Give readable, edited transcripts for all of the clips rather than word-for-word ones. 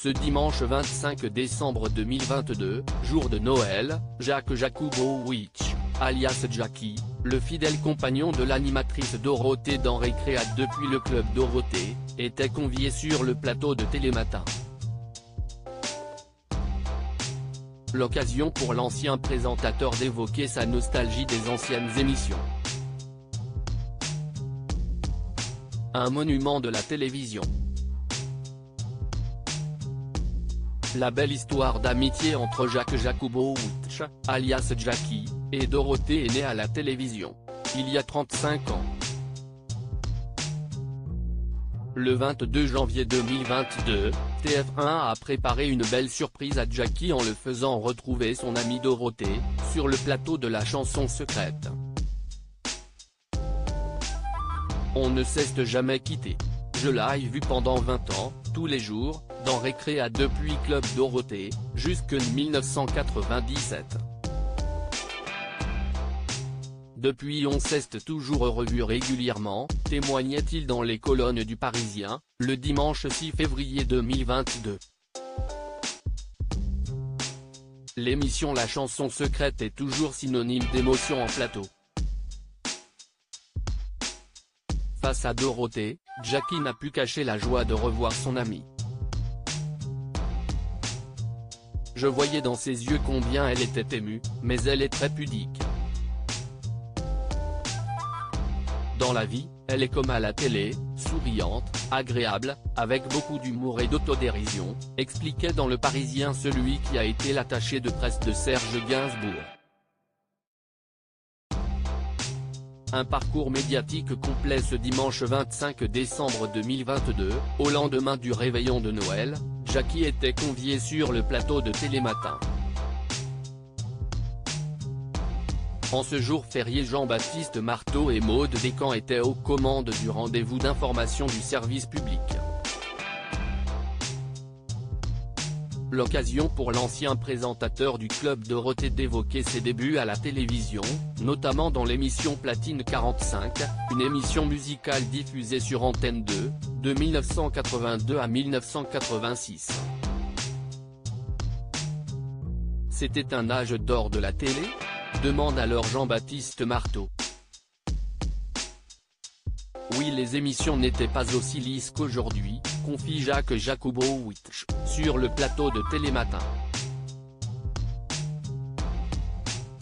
Ce dimanche 25 décembre 2022, jour de Noël, Jacques Jakubowicz, alias Jackie, le fidèle compagnon de l'animatrice Dorothée dans Récréa depuis le club Dorothée, était convié sur le plateau de Télématin. L'occasion pour l'ancien présentateur d'évoquer sa nostalgie des anciennes émissions. Un monument de la télévision. La belle histoire d'amitié entre Jacques Jakubowicz, alias Jackie, et Dorothée est née à la télévision, il y a 35 ans. Le 22 janvier 2022, TF1 a préparé une belle surprise à Jackie en le faisant retrouver son amie Dorothée, sur le plateau de la chanson secrète. On ne s'est jamais quitté. Je l'ai vu pendant 20 ans, tous les jours, dans Récréa depuis Club Dorothée, jusqu'en 1997. Depuis on s'est toujours revu régulièrement, témoignait-il dans les colonnes du Parisien, le dimanche 6 février 2022. L'émission La chanson secrète est toujours synonyme d'émotion en plateau. Face à Dorothée, Jackie n'a pu cacher la joie de revoir son amie. Je voyais dans ses yeux combien elle était émue, mais elle est très pudique. Dans la vie, elle est comme à la télé, souriante, agréable, avec beaucoup d'humour et d'autodérision, expliquait dans Le Parisien celui qui a été l'attaché de presse de Serge Gainsbourg. Un parcours médiatique complet ce dimanche 25 décembre 2022, au lendemain du réveillon de Noël, Jackie était convié sur le plateau de Télématin. En ce jour férié, Jean-Baptiste Marteau et Maud Descamps étaient aux commandes du rendez-vous d'information du service public. L'occasion pour l'ancien présentateur du club Dorothée d'évoquer ses débuts à la télévision, notamment dans l'émission Platine 45, une émission musicale diffusée sur Antenne 2, de 1982 à 1986. C'était un âge d'or de la télé ? Demande alors Jean-Baptiste Marteau. Oui, les émissions n'étaient pas aussi lisses qu'aujourd'hui, confie Jacques Jakubowicz, sur le plateau de Télématin.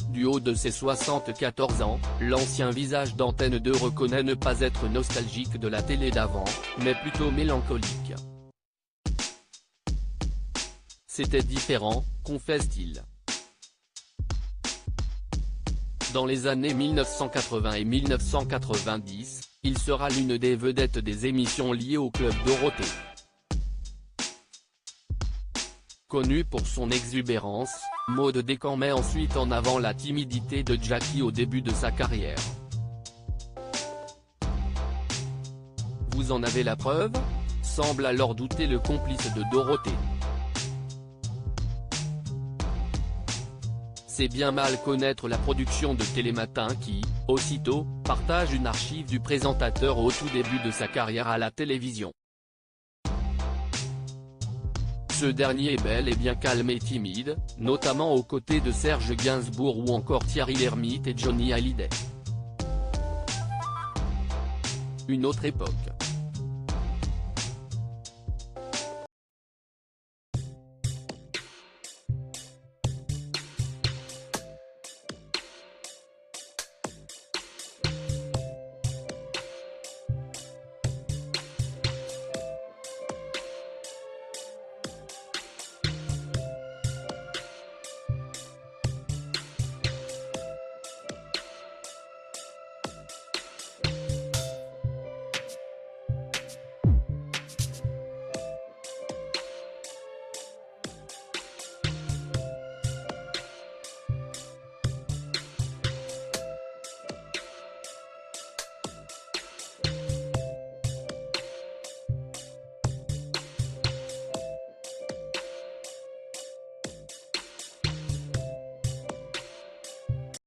Du haut de ses 74 ans, l'ancien visage d'Antenne 2 reconnaît ne pas être nostalgique de la télé d'avant, mais plutôt mélancolique. C'était différent, confesse-t-il. Dans les années 1980 et 1990, il sera l'une des vedettes des émissions liées au club Dorothée. Connue pour son exubérance, Maud Descamps met ensuite en avant la timidité de Jackie au début de sa carrière. Vous en avez la preuve ? Semble alors douter le complice de Dorothée. C'est bien mal connaître la production de Télématin qui, aussitôt, partage une archive du présentateur au tout début de sa carrière à la télévision. Ce dernier est bel et bien calme et timide, notamment aux côtés de Serge Gainsbourg ou encore Thierry Lhermitte et Johnny Hallyday. Une autre époque.